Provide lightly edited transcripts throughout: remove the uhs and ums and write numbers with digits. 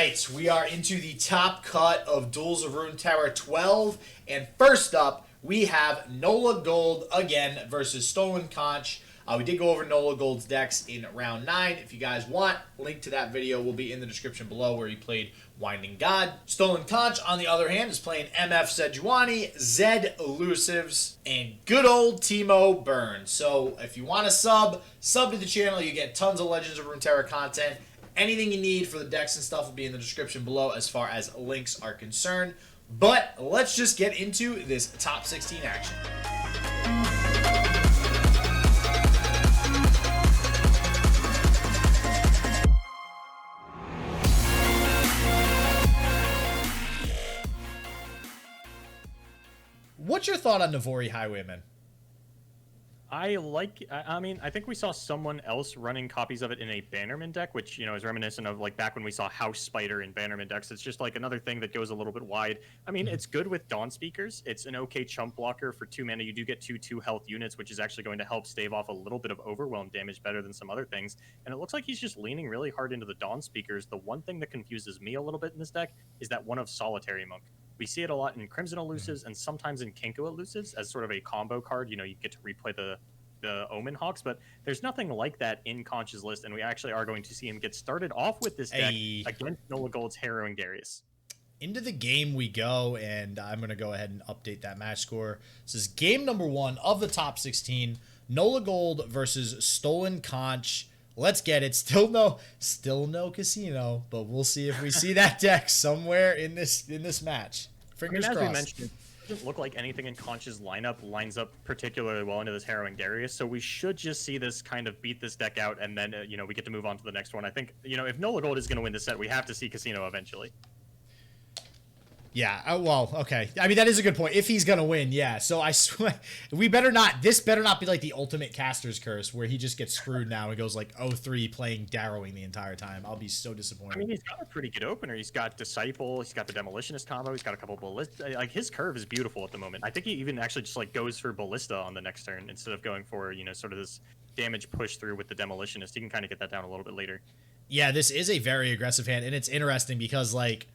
right, we are into the top cut of Duels of Runeterra 12, and first up, we have Nolagold again versus StolenConch. We did go over Nolagold's decks in round 9. If you guys want, link to that video will be in the description below where he played Winding God. StolenConch, on the other hand, is playing MF Sejuani, Zed Elusives, and good old Timo Burns. So if you want to sub to the channel. You get tons of Legends of Runeterra content. Anything you need for the decks and stuff will be in the description below as far as links are concerned. But let's just get into this top 16 action. What's your thought on Navori Highwayman? I mean, I think we saw someone else running copies of it in a Bannerman deck, which, you know, is reminiscent of like back when we saw House Spider in Bannerman decks. It's just like another thing that goes a little bit wide. I mean, it's good with Dawn Speakers. It's an okay chump blocker for 2 mana. You do get 2 health units, which is actually going to help stave off a little bit of overwhelm damage better than some other things. And it looks like he's just leaning really hard into the Dawn Speakers. The one thing that confuses me a little bit in this deck is that one of Solitary Monk. We see it a lot in Crimson Elusives and sometimes in Kinko Elusives as sort of a combo card. You know, you get to replay the Omen Hawks, but there's nothing like that in Conch's list, and we actually are going to see him get started off with this deck against Nolagold's Harrowing Darius. Into the game we go, and I'm going to go ahead and update that match score. This is game number 1 of the top 16, Nolagold versus StolenConch. Let's get it. Still no casino, but we'll see if we see that deck somewhere in this match. Fingers crossed. As we mentioned, it doesn't look like anything in Conch's lineup lines up particularly well into this Harrowing Darius, so we should just see this kind of beat this deck out, and then you know, we get to move on to the next one. I think, you know, if Nolagold is going to win this set, we have to see casino eventually. Yeah, well, okay. I mean, that is a good point. If he's going to win, yeah. So I swear, this better not be like the ultimate caster's curse where he just gets screwed now and goes like 0-3 playing Darrowing the entire time. I'll be so disappointed. I mean, he's got a pretty good opener. He's got Disciple, he's got the Demolitionist combo, he's got a couple of Ballista. Like, his curve is beautiful at the moment. I think he even actually just like goes for Ballista on the next turn instead of going for, you know, sort of this damage push through with the Demolitionist. He can kind of get that down a little bit later. Yeah, this is a very aggressive hand, and it's interesting because, like,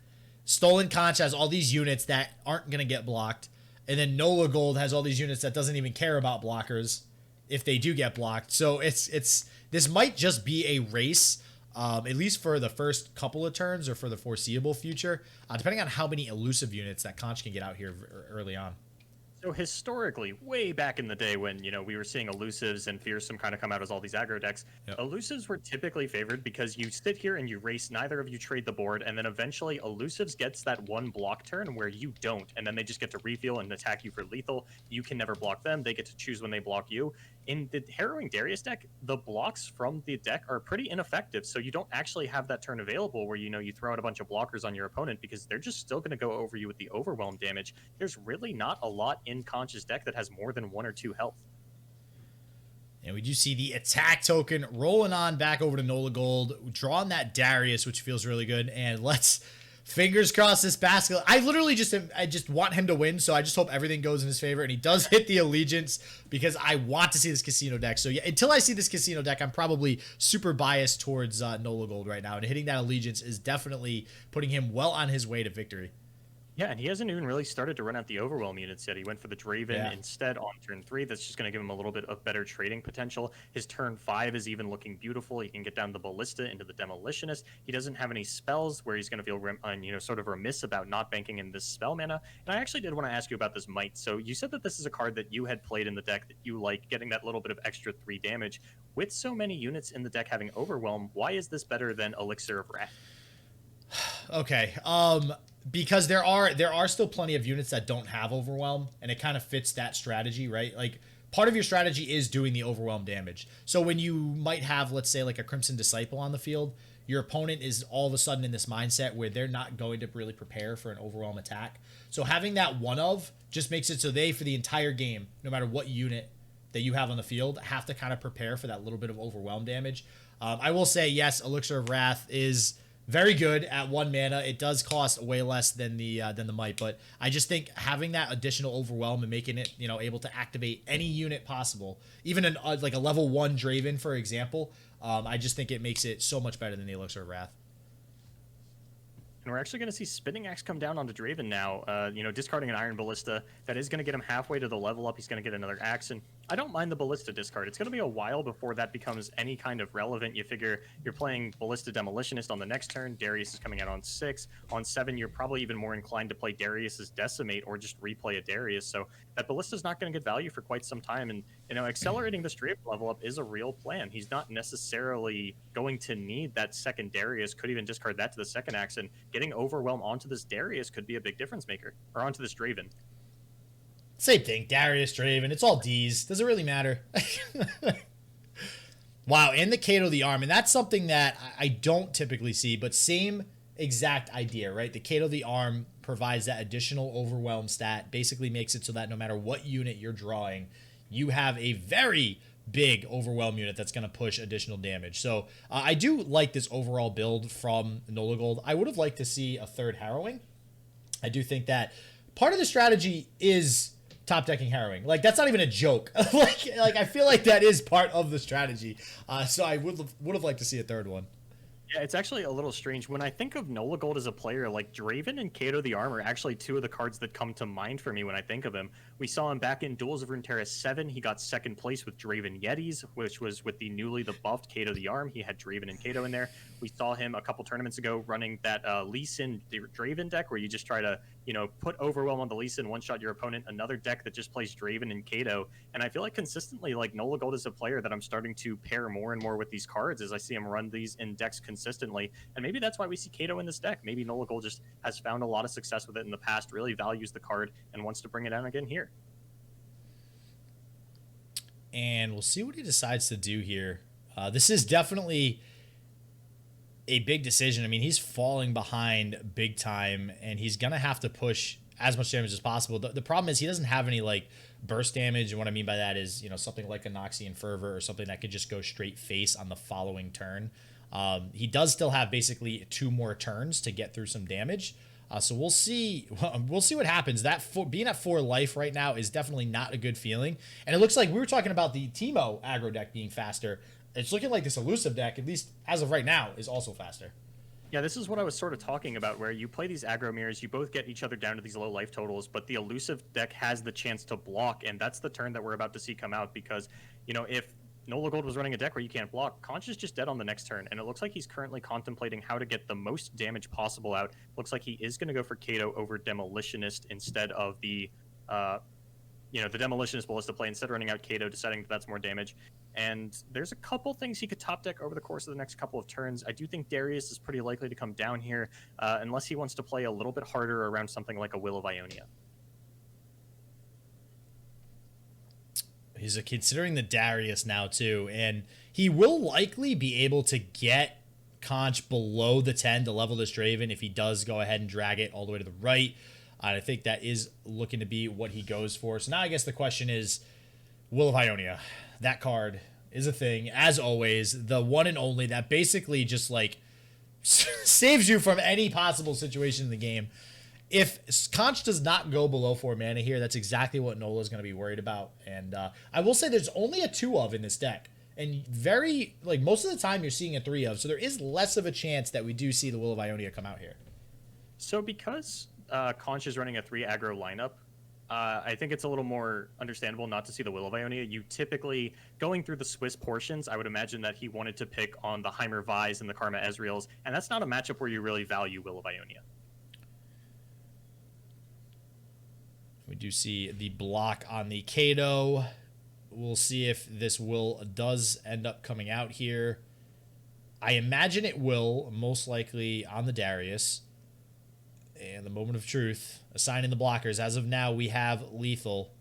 StolenConch has all these units that aren't going to get blocked, and then Nolagold has all these units that doesn't even care about blockers if they do get blocked. So this might just be a race, at least for the first couple of turns or for the foreseeable future, depending on how many elusive units that Conch can get out here early on. So historically, way back in the day when, you know, we were seeing elusives and fearsome kind of come out as all these aggro decks, elusives were typically favored because you sit here and you race, neither of you trade the board, and then eventually elusives gets that one block turn where you don't, and then they just get to refill and attack you for lethal. You can never block them. They get to choose when they block you. In the Harrowing Darius deck, the blocks from the deck are pretty ineffective, so you don't actually have that turn available where, you know, you throw out a bunch of blockers on your opponent because they're just still going to go over you with the overwhelm damage. There's really not a lot in Conch's deck that has more than 1 or 2 health. And we do see the attack token rolling on back over to Nolagold, drawing that Darius, which feels really good, and let's fingers crossed this basket. I literally just want him to win, so I just hope everything goes in his favor, and he does hit the Allegiance because I want to see this casino deck. So yeah, until I see this casino deck, I'm probably super biased towards Nolagold right now, and hitting that Allegiance is definitely putting him well on his way to victory. Yeah, and he hasn't even really started to run out the Overwhelm units yet. He went for the Draven instead on turn 3. That's just going to give him a little bit of better trading potential. His turn 5 is even looking beautiful. He can get down the Ballista into the Demolitionist. He doesn't have any spells where he's going to feel you know, sort of remiss about not banking in this spell mana. And I actually did want to ask you about this Might. So you said that this is a card that you had played in the deck that you like, getting that little bit of extra 3 damage. With so many units in the deck having Overwhelm, why is this better than Elixir of Wrath? Okay, because there are still plenty of units that don't have Overwhelm, and it kind of fits that strategy, right? Like, part of your strategy is doing the Overwhelm damage. So when you might have, let's say, like a Crimson Disciple on the field, your opponent is all of a sudden in this mindset where they're not going to really prepare for an Overwhelm attack. So having that one of just makes it so they, for the entire game, no matter what unit that you have on the field, have to kind of prepare for that little bit of Overwhelm damage. I will say, yes, Elixir of Wrath is very good at 1 mana. It does cost way less than the Might, but I just think having that additional Overwhelm and making it, you know, able to activate any unit possible, even like a level 1 Draven, for example, I just think it makes it so much better than the Elixir of Wrath. And we're actually going to see Spinning Axe come down onto Draven now, discarding an Iron Ballista. That is going to get him halfway to the level up. He's going to get another Axe, and I don't mind the Ballista discard. It's going to be a while before that becomes any kind of relevant. You figure you're playing Ballista Demolitionist on the next turn. Darius is coming out on 6. On 7, you're probably even more inclined to play Darius's Decimate or just replay a Darius. So that Ballista's not going to get value for quite some time. And, accelerating this Draven level up is a real plan. He's not necessarily going to need that second Darius. Could even discard that to the second Axe, and getting Overwhelm onto this Darius could be a big difference maker. Or onto this Draven. Same thing, Darius, Draven, it's all D's. Does it really matter? Wow, and the Kato the Arm, and that's something that I don't typically see, but same exact idea, right? The Kato the Arm provides that additional Overwhelm stat, basically makes it so that no matter what unit you're drawing, you have a very big Overwhelm unit that's going to push additional damage. So I do like this overall build from Nolagold. I would have liked to see a third Harrowing. I do think that part of the strategy is top decking Harrowing. Like, that's not even a joke. like I feel like that is part of the strategy. So I would have liked to see a third one. Yeah, it's actually a little strange. When I think of Nolagold as a player, like Draven and Kato the Arm are actually two of the cards that come to mind for me when I think of him. We saw him back in Duels of Runeterra 7. He got second place with Draven Yetis, which was with the newly buffed Kato the Arm. He had Draven and Kato in there. We saw him a couple tournaments ago running that Lee Sin Draven deck where you just try to, put Overwhelm on the Lee Sin, one-shot your opponent, another deck that just plays Draven and Kato. And I feel like consistently, like, Nolagold is a player that I'm starting to pair more and more with these cards as I see him run these in decks consistently. And maybe that's why we see Kato in this deck. Maybe Nolagold just has found a lot of success with it in the past, really values the card, and wants to bring it out again here. And we'll see what he decides to do here. This is definitely a big decision. I mean, he's falling behind big time, and he's going to have to push as much damage as possible. The problem is he doesn't have any, like, burst damage, and what I mean by that is, something like a Noxian Fervor or something that could just go straight face on the following turn. He does still have basically 2 more turns to get through some damage. So we'll see. We'll see what happens. Being at 4 life right now is definitely not a good feeling. And it looks like we were talking about the Teemo aggro deck being faster. It's looking like this elusive deck, at least as of right now, is also faster. Yeah, this is what I was sort of talking about, where you play these aggro mirrors, you both get each other down to these low life totals, but the elusive deck has the chance to block, and that's the turn that we're about to see come out, because, if Nolagold was running a deck where you can't block, Conch is just dead on the next turn, and it looks like he's currently contemplating how to get the most damage possible out. Looks like he is going to go for Kato over Demolitionist instead of the Demolitionist Ballista play, instead of running out Kato, deciding that that's more damage. And there's a couple things he could top deck over the course of the next couple of turns. I do think Darius is pretty likely to come down here, unless he wants to play a little bit harder around something like a Will of Ionia. He's considering the Darius now, too, and he will likely be able to get Conch below the 10 to level this Draven if he does go ahead and drag it all the way to the right. And I think that is looking to be what he goes for. So now I guess the question is, Will of Ionia. That card is a thing, as always. The one and only that basically just, like, saves you from any possible situation in the game. If Conch does not go below 4 mana here, that's exactly what Nola is going to be worried about. And I will say there's only a 2 of in this deck. And most of the time you're seeing a 3 of. So there is less of a chance that we do see the Will of Ionia come out here. So because Conch is running a 3 aggro lineup, I think it's a little more understandable not to see the Will of Ionia. You typically, going through the Swiss portions, I would imagine that he wanted to pick on the Heimer Vise and the Karma Ezreals, and that's not a matchup where you really value Will of Ionia. We do see the block on the Kato. We'll see if this Will does end up coming out here. I imagine it will, most likely on the Darius. And the moment of truth, assigning the blockers. As of now, we have lethal.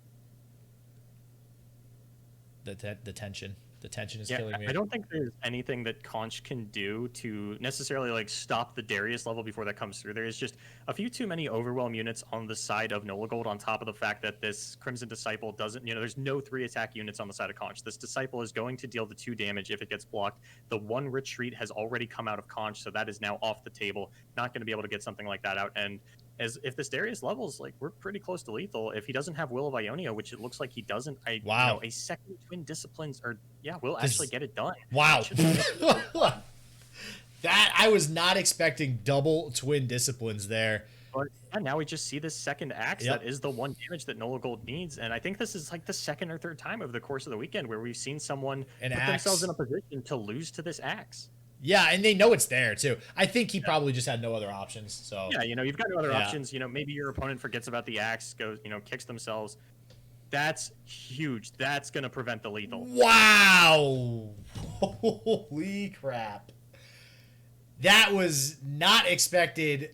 The tension. The tension is killing me. I don't think there's anything that Conch can do to necessarily stop the Darius level before that comes through. There is just a few too many Overwhelm units on the side of Nolagold, on top of the fact that this Crimson Disciple doesn't, there's no 3 attack units on the side of Conch. This Disciple is going to deal the 2 damage if it gets blocked. The 1 retreat has already come out of Conch, so that is now off the table. Not going to be able to get something like that out. And if this Darius levels, we're pretty close to lethal. If he doesn't have Will of Ionia, which it looks like he doesn't, a second Twin Disciplines, will actually get it done. Wow. That I was not expecting double twin disciplines there. But yeah, now we just see this second axe Yep. that is the one damage that Nolagold needs. And I think this is like the second or third time over the course of the weekend where we've seen someone An put axe. themselves in a position to lose to this axe. Yeah, and they know it's there too. I think he probably just had no other options. So Yeah, you've got no other Yeah. options. Maybe your opponent forgets about the axe, goes, kicks themselves. That's huge. That's going to prevent the lethal. Wow. Holy crap. That was not expected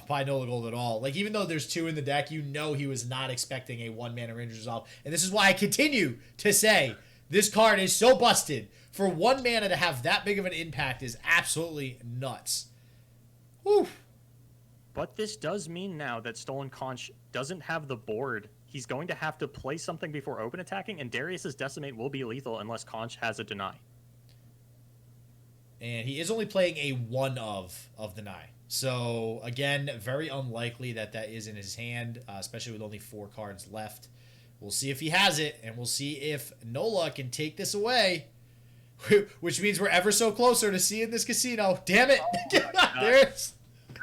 by Nolagold at all. Like, even though there's 2 in the deck, you know he was not expecting a 1-mana range resolve. And this is why I continue to say this card is so busted. For 1 mana to have that big of an impact is absolutely nuts. Whew. But this does mean now that StolenConch doesn't have the board. He's going to have to play something before open attacking, and Darius's Decimate will be lethal unless Conch has a deny. And he is only playing a 1 of deny. So, again, very unlikely that is in his hand, especially with only 4 cards left. We'll see if he has it, and we'll see if Nola can take this away, which means we're ever so closer to seeing this casino. Damn it! There's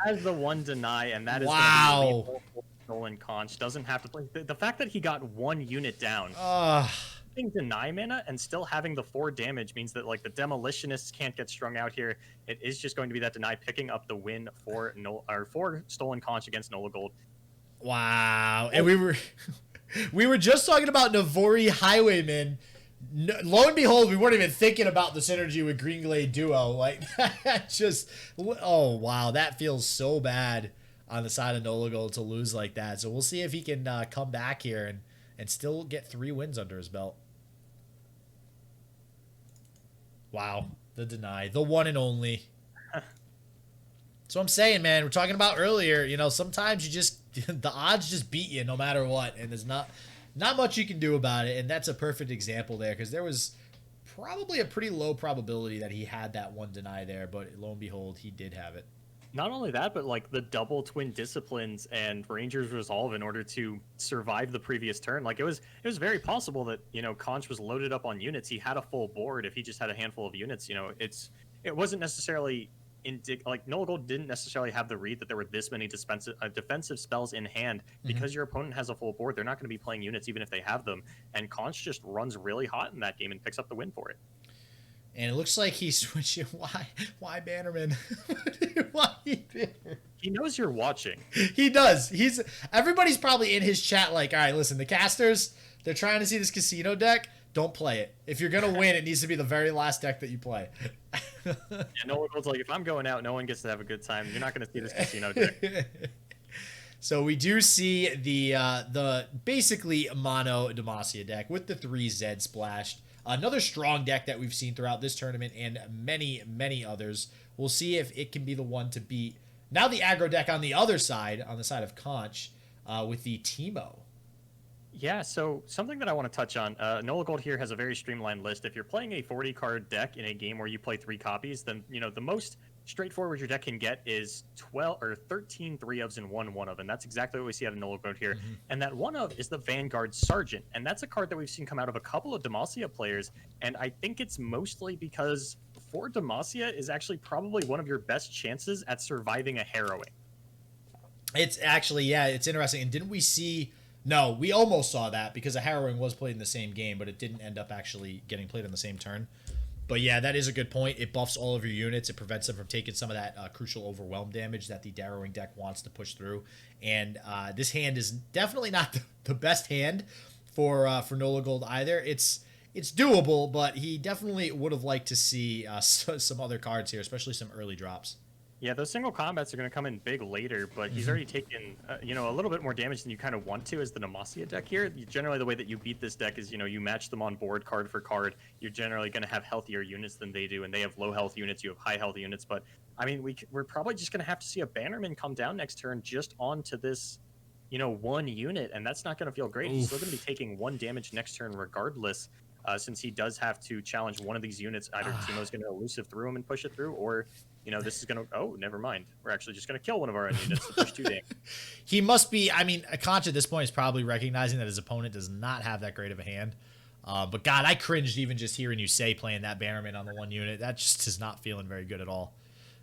Has the 1 deny, and that is Wow. going to be lethal for StolenConch. Doesn't have to play. The fact that he got 1 unit down. Having deny mana and still having the 4 damage means that like the demolitionists can't get strung out here. It is just going to be that deny picking up the win for StolenConch against Nolagold. wow. And we were just talking about Navori Highwayman. Lo and behold, we weren't even thinking about the synergy with Green Glade Duo. Like, that just, oh wow, that feels so bad on the side of Nolagold to lose like that. So we'll see if he can come back here and still get 3 wins under his belt. Wow, the deny, the one and only. So I'm saying, man, we're talking about earlier, sometimes you just, the odds just beat you no matter what, and there's not much you can do about it, and that's a perfect example there, because there was probably a pretty low probability that he had that 1 deny there, but lo and behold, he did have it. Not only that, but like the double twin disciplines and Ranger's Resolve in order to survive the previous turn. Like it was very possible that, Conch was loaded up on units. He had a full board. If he just had a handful of units, it wasn't necessarily like Nolagold didn't necessarily have the read that there were this many defensive spells in hand because your opponent has a full board. They're not going to be playing units even if they have them. And Conch just runs really hot in that game and picks up the win for it. And it looks like he's switching. Why Bannerman? Why Bannerman? He knows you're watching. He does. Everybody's probably in his chat like, all right, listen, the casters, they're trying to see this casino deck. Don't play it. If you're going to win, it needs to be the very last deck that you play. Yeah, Nolagold's like, if I'm going out, no one gets to have a good time. You're not going to see this casino deck. So we do see the basically mono Demacia deck with the 3 Zed splashed. Another strong deck that we've seen throughout this tournament and many, many others. We'll see if it can be the one to beat. Now the aggro deck on the other side, on the side of Conch, with the Teemo. Yeah, so something that I want to touch on, Nolagold here has a very streamlined list. If you're playing a 40-card deck in a game where you play 3 copies, then, the most straightforward your deck can get is 13 3-ofs and 1 1-of, and that's exactly what we see out of Nolagold here. Mm-hmm. And that 1-of is the Vanguard Sergeant, and that's a card that we've seen come out of a couple of Demacia players, and I think it's mostly because 4 Demacia is actually probably one of your best chances at surviving a harrowing. It's actually, yeah, it's interesting. And didn't we see... No, we almost saw that because a harrowing was played in the same game, but it didn't end up actually getting played on the same turn. But yeah, that is a good point. It buffs all of your units. It prevents them from taking some of that crucial overwhelm damage that the Darrowing deck wants to push through. And this hand is definitely not the best hand for Nolagold either. It's doable, but he definitely would have liked to see some other cards here, especially some early drops. Yeah, those single combats are going to come in big later, but he's already taken, a little bit more damage than you kind of want to as the Demacia deck here. Generally, the way that you beat this deck is, you match them on board card for card. You're generally going to have healthier units than they do, and they have low health units. You have high health units, but, I mean, we're probably just going to have to see a Bannerman come down next turn just onto this, 1 unit, and that's not going to feel great. Oof. He's still going to be taking 1 damage next turn regardless, since he does have to challenge one of these units. Either Teemo's going to elusive through him and push it through, or... this is going to... Oh, never mind. We're actually just going to kill one of our own units to push 2 damage. He must be... I mean, Conch at this point is probably recognizing that his opponent does not have that great of a hand. But, God, I cringed even just hearing you say playing that Bannerman on the 1 unit. That just is not feeling very good at all.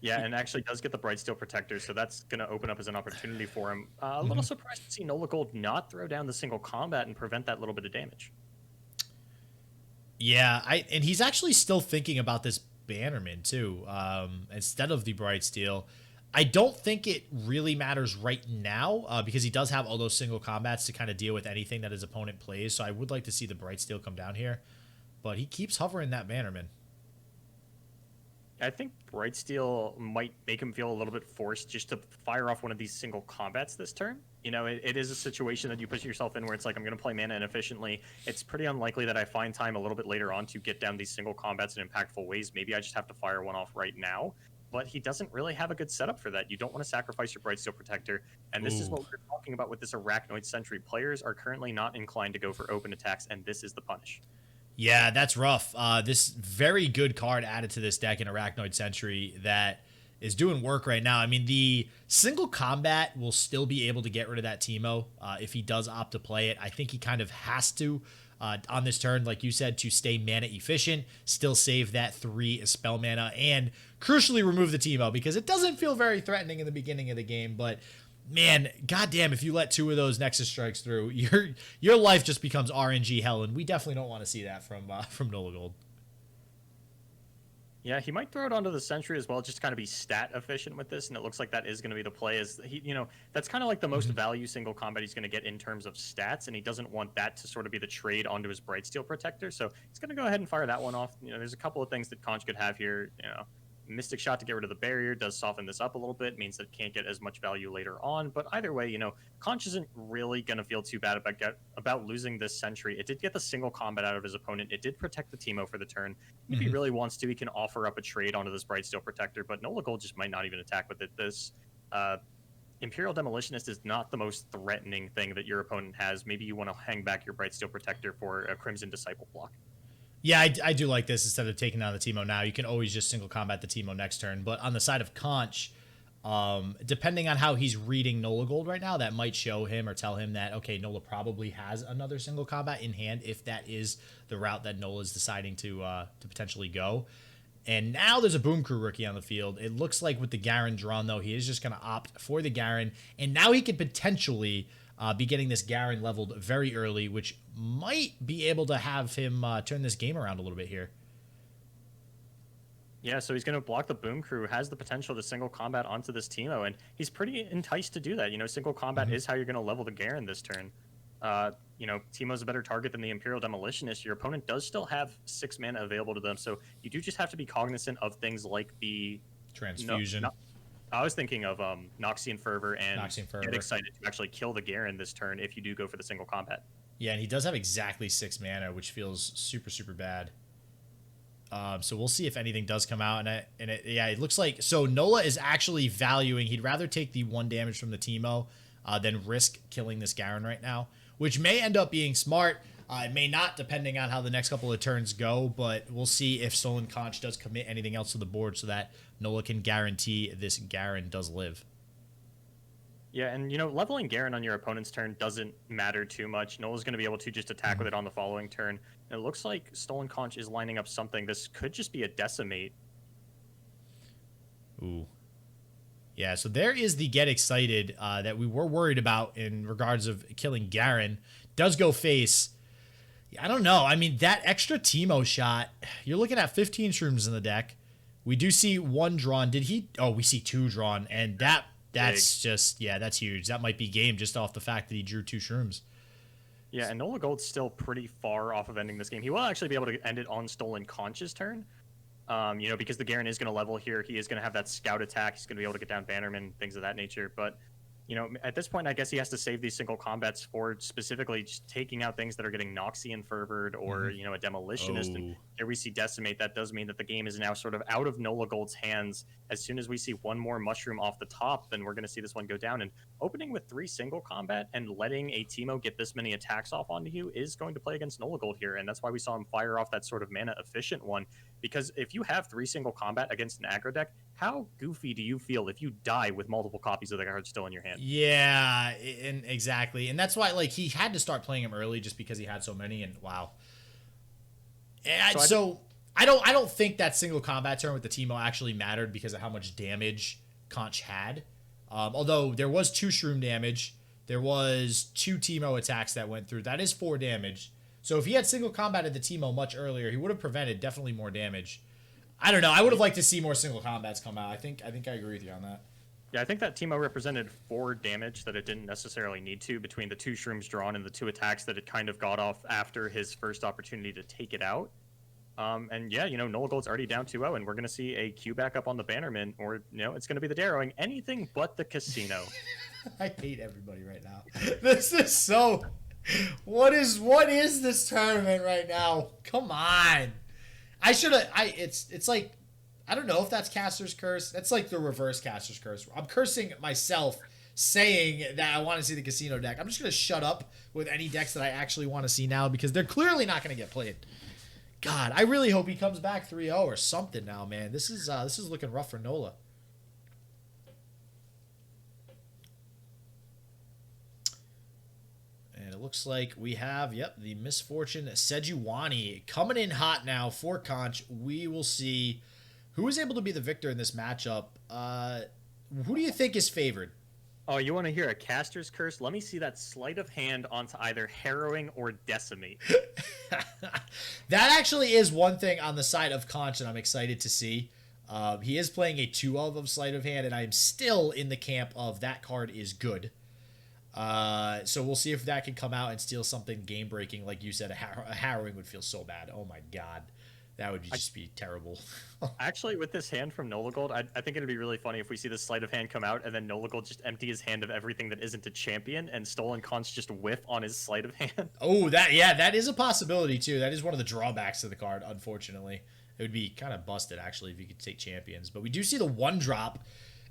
Yeah, and actually does get the Bright Steel Protector, so that's going to open up as an opportunity for him. A little surprised to see Nolagold not throw down the single combat and prevent that little bit of damage. Yeah, and he's actually still thinking about this Bannerman too, instead of the Bright Steel. I don't think it really matters right now because he does have all those single combats to kind of deal with anything that his opponent plays. So I would like to see the Bright Steel come down here, but he keeps hovering that Bannerman. I think Bright Steel might make him feel a little bit forced just to fire off one of these single combats this turn. You know, it is a situation that you put yourself in where it's like, I'm going to play mana inefficiently. It's pretty unlikely that I find time a little bit later on to get down these single combats in impactful ways. Maybe I just have to fire one off right now. But he doesn't really have a good setup for that. You don't want to sacrifice your Bright Steel Protector. And this is what we're talking about with this Arachnoid Sentry. Players are currently not inclined to go for open attacks, and this is the punish. Yeah, that's rough. This very good card added to this deck in Arachnoid Sentry that is doing work right now. I mean, the single combat will still be able to get rid of that Teemo if he does opt to play it. I think he kind of has to on this turn, like you said, to stay mana efficient, still save that 3 spell mana, and crucially remove the Teemo because it doesn't feel very threatening in the beginning of the game, but man, goddamn, if you let 2 of those Nexus Strikes through, your life just becomes RNG hell, and we definitely don't want to see that from Nolagold. Yeah, he might throw it onto the Sentry as well, just to kind of be stat efficient with this, and it looks like that is going to be the play. Is he, you know, that's kind of like the most value single combat he's going to get in terms of stats, and he doesn't want that to sort of be the trade onto his Bright Steel Protector, so he's going to go ahead and fire that one off. You know, there's a couple of things that Conch could have here. You know, Mystic Shot to get rid of the barrier does soften this up a little bit, means that it can't get as much value later on. But either way, you know, Conch isn't really going to feel too bad about losing this Sentry. It did get the single combat out of his opponent. It did protect the Teemo for the turn. If he really wants to, he can offer up a trade onto this Bright Steel Protector, but Nolagold just might not even attack with it. This Imperial Demolitionist is not the most threatening thing that your opponent has. Maybe you want to hang back your Bright Steel Protector for a Crimson Disciple block. Yeah, I do like this. Instead of taking down the Teemo now, you can always just single combat the Teemo next turn. But on the side of Conch, depending on how he's reading Nolagold right now, that might show him or tell him that, okay, Nola probably has another single combat in hand if that is the route that Nola's deciding to potentially go. And now there's a Boom Crew rookie on the field. It looks like with the Garen drawn, though, he is just going to opt for the Garen. And now he could potentially be getting this Garen leveled very early, which might be able to have him turn this game around a little bit here. Yeah, so he's going to block the Boom Crew, has the potential to single combat onto this Teemo, and he's pretty enticed to do that. You know, single combat is how you're going to level the Garen this turn. You know, Teemo's a better target than the Imperial Demolitionist. Your opponent does still have 6 mana available to them, so you do just have to be cognizant of things like the Transfusion. I was thinking of Noxian Fervor and Fervor. Get excited to actually kill the Garen this turn if you do go for the single combat. Yeah, and he does have exactly 6 mana, which feels super, super bad. So we'll see if anything does come out. Yeah, it looks like... So Nola is actually valuing... He'd rather take the 1 damage from the Teemo than risk killing this Garen right now, which may end up being smart. It may not, depending on how the next couple of turns go, but we'll see if StolenConch does commit anything else to the board so that Nola can guarantee this Garen does live. Yeah, and, you know, leveling Garen on your opponent's turn doesn't matter too much. Nola's going to be able to just attack with it on the following turn. And it looks like StolenConch is lining up something. This could just be a Decimate. Ooh. Yeah, so there is the Get Excited that we were worried about in regards of killing Garen. Does go face... I don't know. I mean, that extra Teemo shot, you're looking at 15 shrooms in the deck. We do see 1 drawn. Did he? Oh, we see 2 drawn. And that's big. Just, yeah, that's huge. That might be game just off the fact that he drew 2 shrooms. Yeah, and Nolagold's still pretty far off of ending this game. He will actually be able to end it on StolenConch's turn. You know, because the Garen is going to level here. He is going to have that scout attack. He's going to be able to get down Bannerman, things of that nature. But... you know, at this point, I guess he has to save these single combats for specifically just taking out things that are getting Noxian Fervored or, you know, a Demolitionist. And here we see Decimate. That does mean that the game is now sort of out of Nolagold's hands. As soon as we see 1 more Mushroom off the top, then we're going to see this one go down. And opening with 3 single combat and letting a Teemo get this many attacks off onto you is going to play against Nolagold here. And that's why we saw him fire off that sort of mana-efficient one. Because if you have 3 single combat against an aggro deck, how goofy do you feel if you die with multiple copies of the card still in your hand? Yeah, and exactly. And that's why, like, he had to start playing him early just because he had so many, and wow. And so I don't think that single combat turn with the Teemo actually mattered because of how much damage Conch had. Although there was 2 shroom damage, there was 2 Teemo attacks that went through. That is 4 damage. So if he had single combated the Teemo much earlier, he would have prevented definitely more damage. I don't know. I would have liked to see more single combats come out. I think I agree with you on that. Yeah, I think that Teemo represented 4 damage that it didn't necessarily need to between the 2 shrooms drawn and the 2 attacks that it kind of got off after his first opportunity to take it out. And yeah, Nolagold's already down 2-0, and we're going to see a Q back up on the Bannerman, or, it's going to be the Darrowing. Anything but the Casino. I hate everybody right now. This is so... What is this tournament right now? Come on. It's like, I don't know if that's Caster's Curse. That's like the reverse Caster's Curse. I'm cursing myself saying that I want to see the Casino deck. I'm just going to shut up with any decks that I actually want to see now because they're clearly not going to get played. God, I really hope he comes back 3-0 or something now, man. This is looking rough for Nola. And it looks like we have, the Misfortune Sejuani coming in hot now for Conch. We will see who is able to be the victor in this matchup. Who do you think is favored? Oh, you want to hear a Caster's Curse? Let me see that sleight of hand onto either Harrowing or Decimate. That actually is one thing on the side of Conch that I'm excited to see. He is playing a 2 of sleight of hand, and I'm still in the camp of that card is good. So we'll see if that can come out and steal something game-breaking. Like you said, a Harrowing would feel so bad. Oh my god. That would just be terrible. Actually, with this hand from Nolagold, I think it'd be really funny if we see the sleight of hand come out and then Nolagold just empty his hand of everything that isn't a champion and StolenConch just whiff on his sleight of hand. Oh, that is a possibility too. That is one of the drawbacks of the card, unfortunately. It would be kind of busted, actually, if you could take champions. But we do see the 1-drop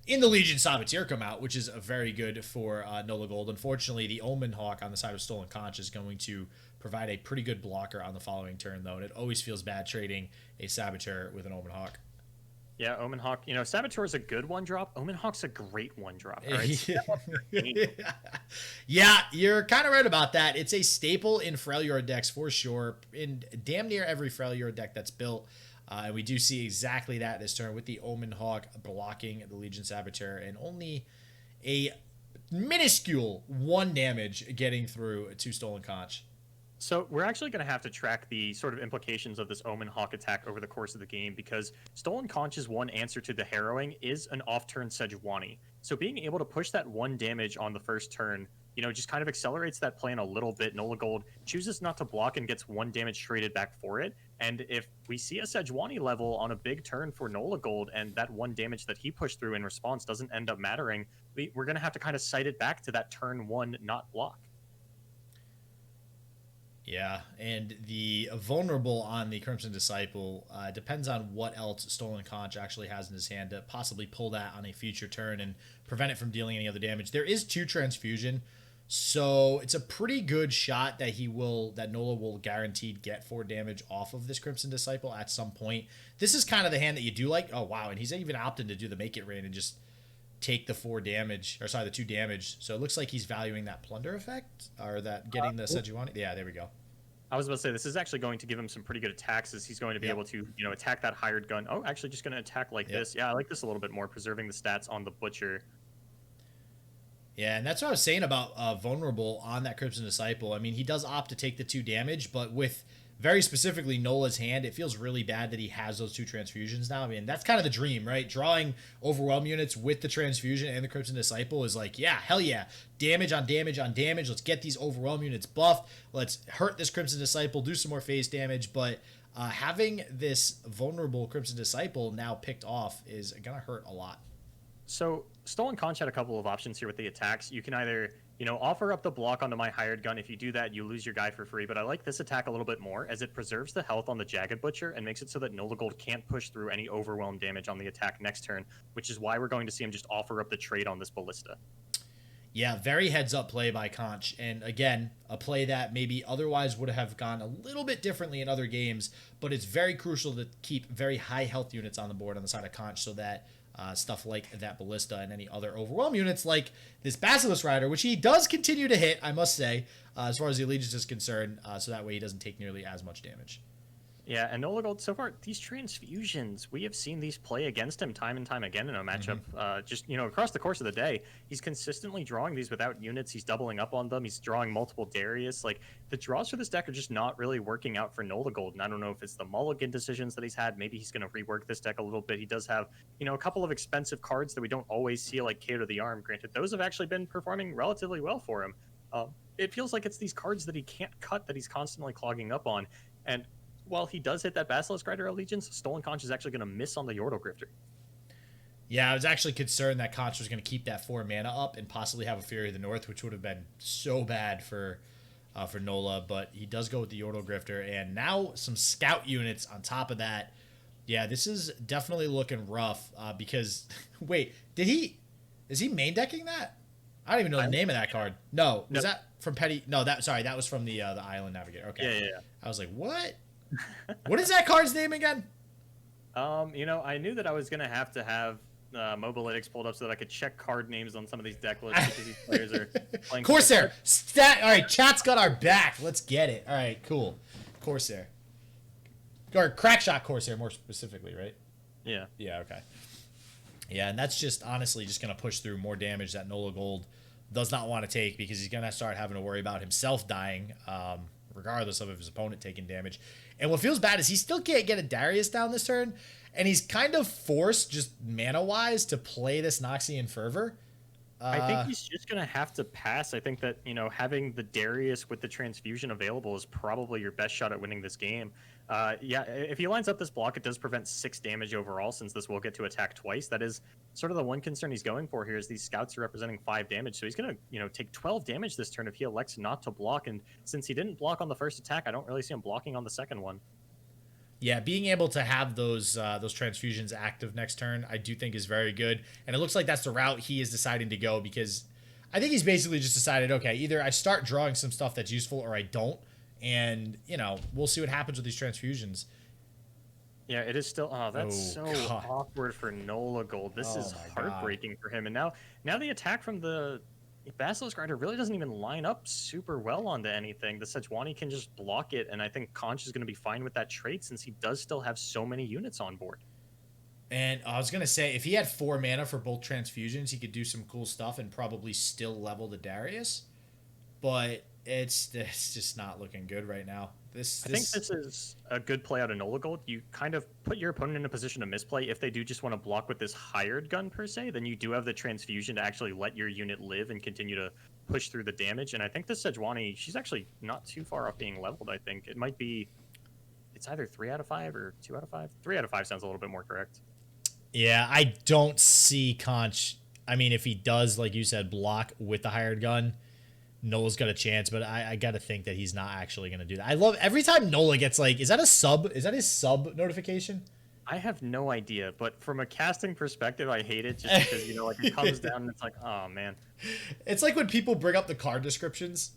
in the Legion Saboteur come out, which is very good for Nolagold. Unfortunately, the Omen Hawk on the side of StolenConch is going to provide a pretty good blocker on the following turn, though, and it always feels bad trading a Saboteur with an Omen Hawk. Yeah, Omen Hawk. Saboteur is a good 1-drop. Omen Hawk's a great 1-drop. Right? Yeah, you're kind of right about that. It's a staple in Freljord decks for sure, in damn near every Freljord deck that's built. And we do see exactly that this turn with the Omen Hawk blocking the Legion Saboteur and only a minuscule 1 damage getting through to StolenConch. So we're actually going to have to track the sort of implications of this Omen Hawk attack over the course of the game because StolenConch's one answer to the Harrowing is an off-turn Sejuani. So being able to push that 1 damage on the first turn, just kind of accelerates that plan a little bit. Nolagold chooses not to block and gets 1 damage traded back for it. And if we see a Sejuani level on a big turn for Nolagold and that 1 damage that he pushed through in response doesn't end up mattering, we're going to have to kind of cite it back to that turn 1 not block. Yeah, and the vulnerable on the Crimson Disciple depends on what else StolenConch actually has in his hand to possibly pull that on a future turn and prevent it from dealing any other damage. There is 2 transfusion, so it's a pretty good shot that Nola will guaranteed get 4 damage off of this Crimson Disciple at some point. This is kind of the hand that you do like. Oh wow, and he's even opted to do the make it rain and just take the 4 damage, or sorry, the 2 damage. So it looks like he's valuing that plunder effect, or that getting the Sejuani. Yeah, there we go. I was about to say, this is actually going to give him some pretty good attacks as he's going to be able to, attack that hired gun. Oh, actually just going to attack like this. Yeah, I like this a little bit more, preserving the stats on the Butcher. Yeah, and that's what I was saying about vulnerable on that Crimson Disciple. I mean, he does opt to take the 2 damage, but with very specifically Nola's hand, it feels really bad that he has those 2 transfusions now. I mean, that's kind of the dream, right? Drawing Overwhelm units with the transfusion and the Crimson Disciple is like, yeah, hell yeah. Damage on damage on damage. Let's get these Overwhelm units buffed. Let's hurt this Crimson Disciple, do some more phase damage. But having this vulnerable Crimson Disciple now picked off is going to hurt a lot. So StolenConch had a couple of options here with the attacks. You can either, offer up the block onto my hired gun. If you do that, you lose your guy for free. But I like this attack a little bit more as it preserves the health on the Jagged Butcher and makes it so that Nolagold can't push through any overwhelm damage on the attack next turn, which is why we're going to see him just offer up the trade on this Ballista. Yeah, very heads-up play by Conch. And again, a play that maybe otherwise would have gone a little bit differently in other games, but it's very crucial to keep very high health units on the board on the side of Conch so that stuff like that Ballista and any other Overwhelm units like this Basilisk Rider, which he does continue to hit, I must say, as far as the Allegiance is concerned, so that way he doesn't take nearly as much damage. Yeah, and Nolagold, so far, these transfusions, we have seen these play against him time and time again in a matchup. Just, across the course of the day, he's consistently drawing these without units. He's doubling up on them. He's drawing multiple Darius. Like, the draws for this deck are just not really working out for Nolagold. And I don't know if it's the mulligan decisions that he's had. Maybe he's going to rework this deck a little bit. He does have, a couple of expensive cards that we don't always see, like K to the Arm. Granted, those have actually been performing relatively well for him. It feels like it's these cards that he can't cut that he's constantly clogging up on. And while he does hit that Basilisk Rider Allegiance, StolenConch is actually going to miss on the Yordle Grifter. Yeah, I was actually concerned that Conch was going to keep that 4 mana up and possibly have a Fury of the North, which would have been so bad for Nola, but he does go with the Yordle Grifter, and now some scout units on top of that. Yeah, this is definitely looking rough because, wait, is he main decking that? I don't even know the name of that card. No, was that from Petty? No, that was from the Island Navigator. Okay. Yeah. I was like, what? What is that card's name again? I knew that I was gonna have to have Mobilytics pulled up so that I could check card names on some of these deck lists because these players are playing. Corsair. All right, chat's got our back. Let's get it. All right, cool. Corsair. Or Crackshot Corsair, more specifically, right? Yeah. Yeah. Okay. Yeah, and that's just honestly just gonna push through more damage that Nolagold does not want to take because he's gonna start having to worry about himself dying, regardless of his opponent taking damage. And what feels bad is he still can't get a Darius down this turn, and he's kind of forced, just mana-wise, to play this Noxian Fervor. I think he's just going to have to pass. I think that, having the Darius with the transfusion available is probably your best shot at winning this game. Yeah, if he lines up this block, it does prevent 6 damage overall, since this will get to attack twice. That is sort of the one concern he's going for here, is these scouts are representing 5 damage. So he's going to, take 12 damage this turn if he elects not to block. And since he didn't block on the first attack, I don't really see him blocking on the second one. Yeah, being able to have those transfusions active next turn, I do think is very good. And it looks like that's the route he is deciding to go, because I think he's basically just decided, okay, either I start drawing some stuff that's useful or I don't. And, we'll see what happens with these transfusions. Yeah, it is still... Oh, that's God. awkward for Nolagold. This is heartbreaking for him. And now the attack from the Basilisk Rider really doesn't even line up super well onto anything. The Sejuani can just block it, and I think Conch is going to be fine with that trait since he does still have so many units on board. And I was going to say, if he had 4 mana for both transfusions, he could do some cool stuff and probably still level the Darius. But it's just not looking good right now. I think this is a good play out of Nolagold. You kind of put your opponent in a position to misplay. If they do just want to block with this hired gun per se, then you do have the transfusion to actually let your unit live and continue to push through the damage. And I think this Sejuani, she's actually not too far off being leveled, I think. It might be... It's either 3 out of 5 or 2 out of 5. 3 out of 5 sounds a little bit more correct. Yeah, I don't see Conch... I mean, if he does, like you said, block with the hired gun... Nola's got a chance, but I got to think that he's not actually going to do that. I love every time Nola gets is that a sub? Is that his sub notification? I have no idea, but from a casting perspective, I hate it just because, it comes down and it's like, oh, man. It's like when people bring up the card descriptions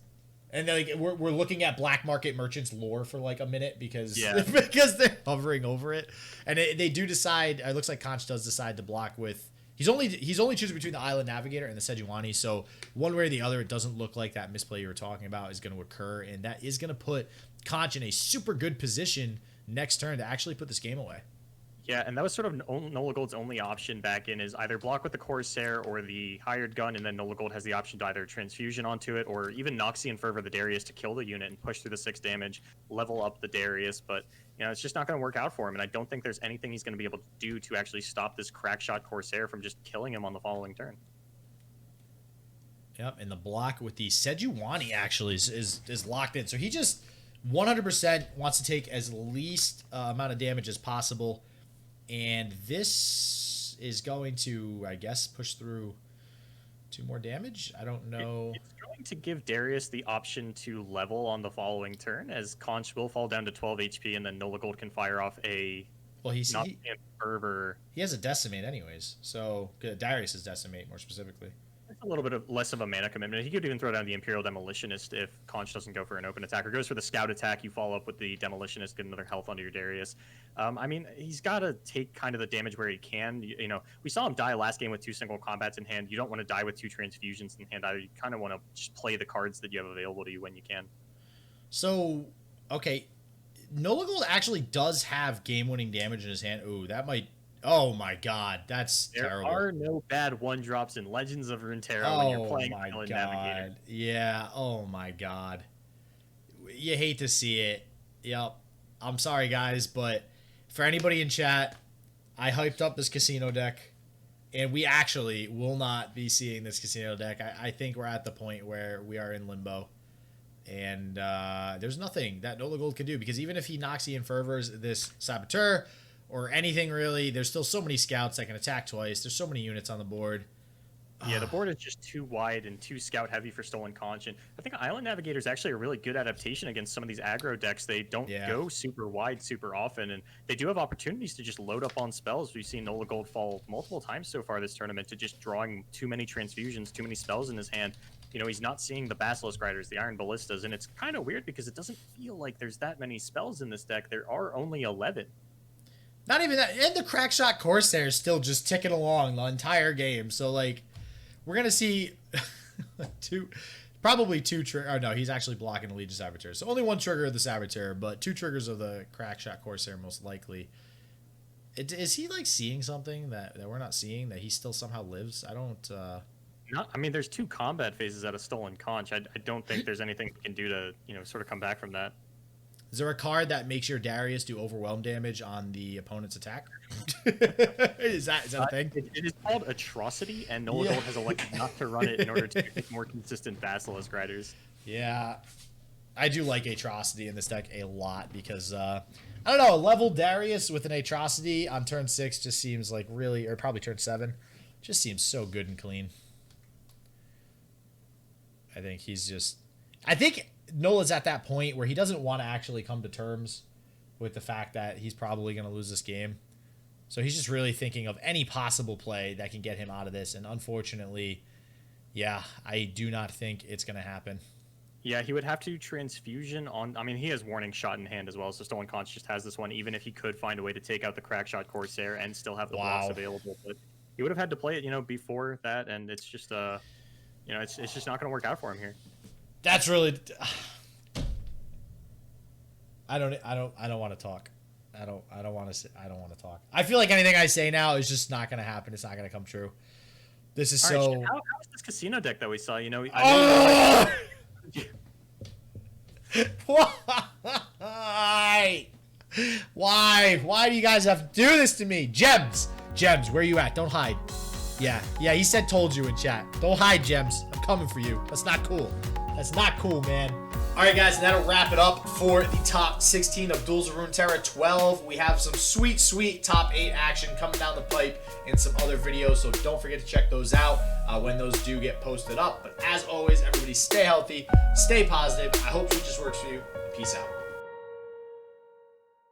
and we're looking at black market merchants lore for a minute because they're hovering over it. And they do decide, it looks like Conch does decide to block with, He's only choosing between the Island Navigator and the Sejuani, so one way or the other, it doesn't look like that misplay you were talking about is going to occur, and that is going to put Conch in a super good position next turn to actually put this game away. Yeah, and that was sort of Nolagold's only option back in, is either block with the Corsair or the hired gun, and then Nolagold has the option to either transfusion onto it or even Noxian Fervor the Darius to kill the unit and push through the 6 damage, level up the Darius, but it's just not going to work out for him, and I don't think there's anything he's going to be able to do to actually stop this Crackshot Corsair from just killing him on the following turn. Yep, and the block with the Sejuani actually is locked in, so he just 100% wants to take as least amount of damage as possible. And this is going to, I guess, push through 2 more damage. I don't know. It's going to give Darius the option to level on the following turn, as Conch will fall down to 12 HP, and then Nolagold can fire off a Noxian Fervor. He has a Decimate anyways, so Darius is Decimate more specifically. It's a little bit less of a mana commitment. He could even throw down the Imperial Demolitionist if Conch doesn't go for an open attack, or goes for the Scout attack. You follow up with the Demolitionist, get another health onto your Darius. I mean, he's got to take kind of the damage where he can. We saw him die last game with 2 single combats in hand. You don't want to die with 2 transfusions in hand either. You kind of want to just play the cards that you have available to you when you can. So, okay, Nolagold actually does have game-winning damage in his hand. Ooh, that might... Oh my god, that's terrible. There are no bad one-drops in Legends of Runeterra Oh when you're playing my Island god. Navigator. Yeah, oh my god. You hate to see it. Yep. I'm sorry, guys, but for anybody in chat, I hyped up this casino deck, and we actually will not be seeing this casino deck. I think we're at the point where we are in limbo. And there's nothing that Nolagold can do, because even if he Noxie and Fervors this Saboteur or anything really, there's still so many scouts that can attack twice. There's so many units on the board. Yeah, the board is just too wide and too scout heavy for StolenConch. And I think Island Navigator is actually a really good adaptation against some of these aggro decks. They don't go super wide super often, and they do have opportunities to just load up on spells. We've seen Nolagold fall multiple times so far this tournament to just drawing too many transfusions, too many spells in his hand. You know, he's not seeing the Basilisk Riders, the Iron Ballistas, and it's kind of weird because it doesn't feel like there's that many spells in this deck. There are only 11. Not even that. And the Crackshot Corsair is still just ticking along the entire game. So, like, we're going to see probably two triggers. Oh, no, he's actually blocking the Legion Saboteur. So only one trigger of the Saboteur, but 2 triggers of the Crackshot Corsair most likely. Is he, like, seeing something that we're not seeing, that he still somehow lives? I don't... I mean, there's 2 combat phases out of StolenConch. I don't think there's anything we can do to, you know, sort of come back from that. Is there a card that makes your Darius do overwhelm damage on the opponent's attack? is that a thing? It is called Atrocity, and Nolagold has elected not to run it in order to get more consistent Basilisk Riders. Yeah, I do like Atrocity in this deck a lot because, I don't know, a level Darius with an Atrocity on turn 6 just seems like really, or probably turn 7, just seems so good and clean. I think Nola's at that point where he doesn't want to actually come to terms with the fact that he's probably going to lose this game. So he's just really thinking of any possible play that can get him out of this. And unfortunately, yeah, I do not think it's going to happen. Yeah, he would have to transfusion on... I mean, he has Warning Shot in hand as well, so StolenConch just has this one, even if he could find a way to take out the Crackshot Corsair and still have the blocks available. But he would have had to play it, you know, before that, and it's just... you know, it's just not going to work out for him here. That's really... I don't want to talk. I don't want to talk. I feel like anything I say now is just not going to happen. It's not going to come true. This is so... Right, how is this casino deck that we saw? You know... Why? Why do you guys have to do this to me? Gems, where you at? Don't hide. Yeah, he said told you in chat. Don't hide, Gems. I'm coming for you. That's not cool. That's not cool, man. All right, guys, and that'll wrap it up for the top 16 of Duels of Runeterra 12. We have some sweet, sweet top 8 action coming down the pipe in some other videos, so don't forget to check those out when those do get posted up. But as always, everybody stay healthy, stay positive. I hope it just works for you. Peace out.